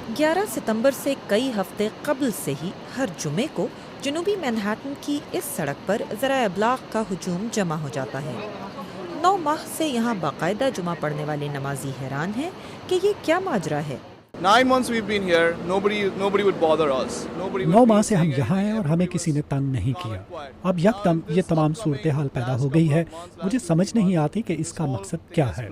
11 ستمبر سے کئی ہفتے قبل سے ہی ہر جمعے کو جنوبی مینہٹن کی اس سڑک پر ذرائع ابلاغ کا ہجوم جمع ہو جاتا ہے۔ 9 ماہ سے یہاں باقاعدہ جمعہ پڑھنے والے نمازی حیران ہیں کہ یہ کیا ماجرا ہے۔ 9 ماہ سے ہم یہاں ہیں اور ہمیں کسی نے تنگ نہیں کیا۔ اب یکدم یہ تمام صورتحال پیدا ہو گئی ہے، مجھے سمجھ نہیں آتی کہ اس کا مقصد کیا ہے۔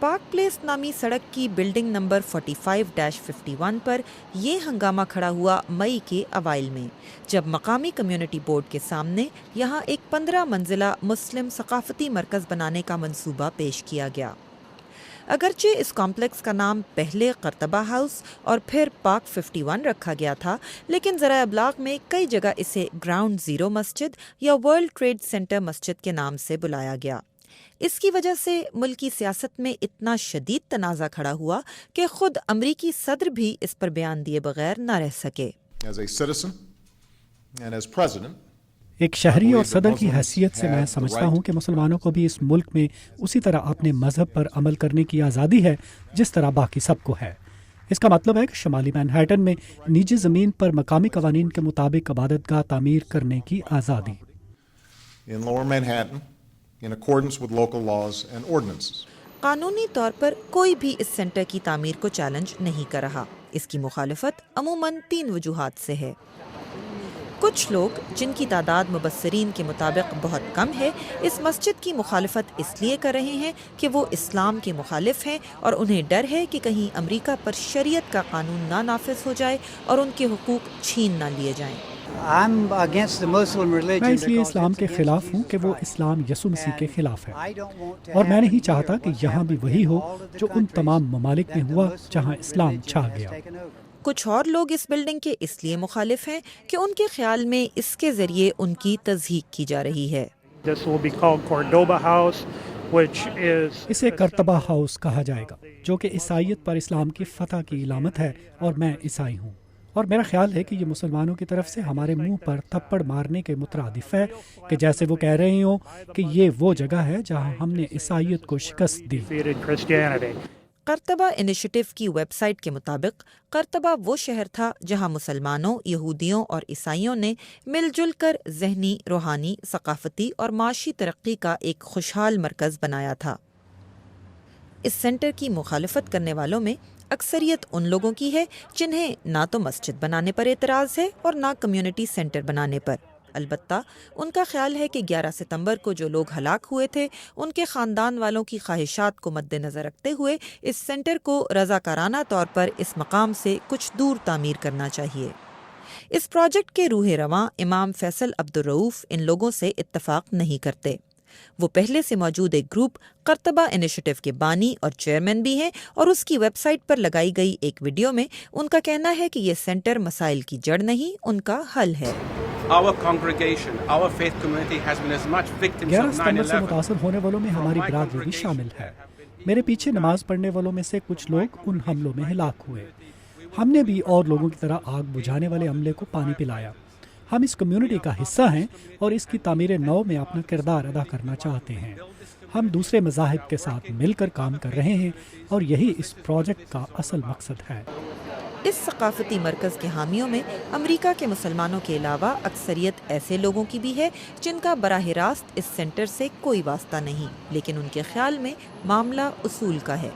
پارک پلیس نامی سڑک کی بلڈنگ نمبر 45-51 پر یہ ہنگامہ کھڑا ہوا مئی کے اوائل میں، جب مقامی کمیونٹی بورڈ کے سامنے یہاں ایک 15 منزلہ مسلم ثقافتی مرکز بنانے کا منصوبہ پیش کیا گیا۔ اگرچہ اس کمپلیکس کا نام پہلے قرطبہ ہاؤس اور پھر پارک 51 رکھا گیا تھا، لیکن ذرائع ابلاغ میں کئی جگہ اسے گراؤنڈ زیرو مسجد یا ورلڈ ٹریڈ سینٹر مسجد کے نام سے بلایا گیا۔ اس کی وجہ سے ملکی سیاست میں اتنا شدید تنازع کھڑا ہوا کہ خود امریکی صدر بھی اس پر بیان دیے بغیر نہ رہ سکے۔ ایک شہری اور صدر کی حیثیت سے میں سمجھتا ہوں کہ مسلمانوں کو بھی اس ملک میں اسی طرح اپنے مذہب پر عمل کرنے کی آزادی ہے جس طرح باقی سب کو ہے۔ اس کا مطلب ہے کہ شمالی مینہٹن میں نجی زمین پر مقامی قوانین کے مطابق عبادت گاہ تعمیر کرنے کی آزادی۔ قانونی طور پر کوئی بھی اس سینٹر کی تعمیر کو چیلنج نہیں کر رہا۔ اس کی مخالفت عموماً 3 وجوہات سے ہے۔ کچھ لوگ جن کی تعداد مبصرین کے مطابق بہت کم ہے، اس مسجد کی مخالفت اس لیے کر رہے ہیں کہ وہ اسلام کے مخالف ہیں اور انہیں ڈر ہے کہ کہیں امریکہ پر شریعت کا قانون نہ نافذ ہو جائے اور ان کے حقوق چھین نہ لیے جائیں۔ میں اس لیے اسلام کے خلاف ہوں کہ وہ اسلام یسوع مسیح کے خلاف ہے، اور میں نہیں چاہتا کہ یہاں بھی وہی ہو جو ان تمام ممالک میں ہوا جہاں اسلام چھا گیا۔ کچھ اور لوگ اس بلڈنگ کے اس لیے مخالف ہیں کہ ان کے خیال میں اس کے ذریعے ان کی تضحیک کی جا رہی ہے۔ اسے قرطبہ ہاؤس کہا جائے گا، جو کہ عیسائیت پر اسلام کی فتح کی علامت ہے، اور میں عیسائی ہوں، اور میرا خیال ہے کہ یہ مسلمانوں کی طرف سے ہمارے منہ پر تھپڑ مارنے کے مترادف ہے کہ جیسے وہ کہہ رہے ہوں کہ یہ وہ جگہ ہے جہاں ہم نے عیسائیت کو شکست دی۔ قرطبہ انیشیٹو کی ویب سائٹ کے مطابق قرطبہ وہ شہر تھا جہاں مسلمانوں، یہودیوں اور عیسائیوں نے مل جل کر ذہنی، روحانی، ثقافتی اور معاشی ترقی کا ایک خوشحال مرکز بنایا تھا۔ اس سینٹر کی مخالفت کرنے والوں میں اکثریت ان لوگوں کی ہے جنہیں نہ تو مسجد بنانے پر اعتراض ہے اور نہ کمیونٹی سینٹر بنانے پر۔ البتہ ان کا خیال ہے کہ 11 ستمبر کو جو لوگ ہلاک ہوئے تھے ان کے خاندان والوں کی خواہشات کو مد نظر رکھتے ہوئے اس سینٹر کو رضاکارانہ طور پر اس مقام سے کچھ دور تعمیر کرنا چاہیے۔ اس پروجیکٹ کے روح رواں امام فیصل عبدالرؤف ان لوگوں سے اتفاق نہیں کرتے۔ وہ پہلے سے موجود ایک گروپ قرطبہ انیشیٹو کے بانی اور چیئرمین بھی ہیں، اور اس کی ویب سائٹ پر لگائی گئی ایک ویڈیو میں ان کا کہنا ہے کہ یہ سینٹر مسائل کی جڑ نہیں، ان کا حل ہے۔ 11 ستمبر سے متاثر ہونے والوں میں ہماری برادری بھی شامل ہے۔ میرے پیچھے نماز پڑھنے والوں میں سے کچھ لوگ ان حملوں میں ہلاک ہوئے۔ ہم نے بھی اور لوگوں کی طرح آگ بجھانے والے عملے کو پانی پلایا۔ ہم اس کمیونٹی کا حصہ ہیں اور اس کی تعمیر نو میں اپنا کردار ادا کرنا چاہتے ہیں۔ ہم دوسرے مذاہب کے ساتھ مل کر کام کر رہے ہیں، اور یہی اس پروجیکٹ کا اصل مقصد ہے۔ اس ثقافتی مرکز کے حامیوں میں امریکہ کے مسلمانوں کے علاوہ اکثریت ایسے لوگوں کی بھی ہے جن کا براہ راست اس سینٹر سے کوئی واسطہ نہیں، لیکن ان کے خیال میں معاملہ اصول کا ہے۔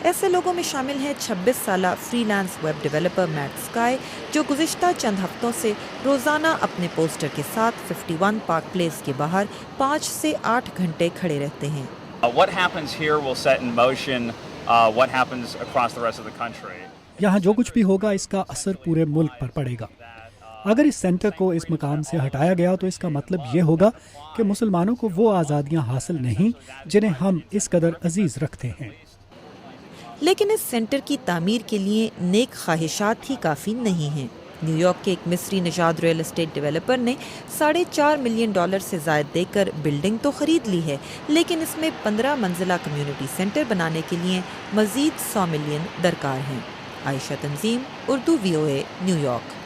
ایسے لوگوں میں شامل ہیں 26 سالہ freelance web developer Matt Sky, جو گزشتہ چند ہفتوں سے روزانہ اپنے پوسٹر کے ساتھ 51 پارک پلیس کے باہر 5 سے 8 گھنٹے کھڑے رہتے ہیں۔ یہاں جو کچھ بھی ہوگا اس کا اثر پورے ملک پر پڑے گا۔ اگر اس سینٹر کو اس مقام سے ہٹایا گیا تو اس کا مطلب یہ ہوگا کہ مسلمانوں کو وہ آزادیاں حاصل نہیں جنہیں ہم اس قدر عزیز رکھتے ہیں۔ لیکن اس سینٹر کی تعمیر کے لیے نیک خواہشات ہی کافی نہیں ہیں۔ نیو یارک کے ایک مصری نژاد ریئل اسٹیٹ ڈیولپر نے $4.5 ملین سے زائد دے کر بلڈنگ تو خرید لی ہے، لیکن اس میں 15 منزلہ کمیونٹی سینٹر بنانے کے لیے مزید $100 ملین درکار ہیں۔ عائشہ تنظیم، اردو VOA، نیو یارک۔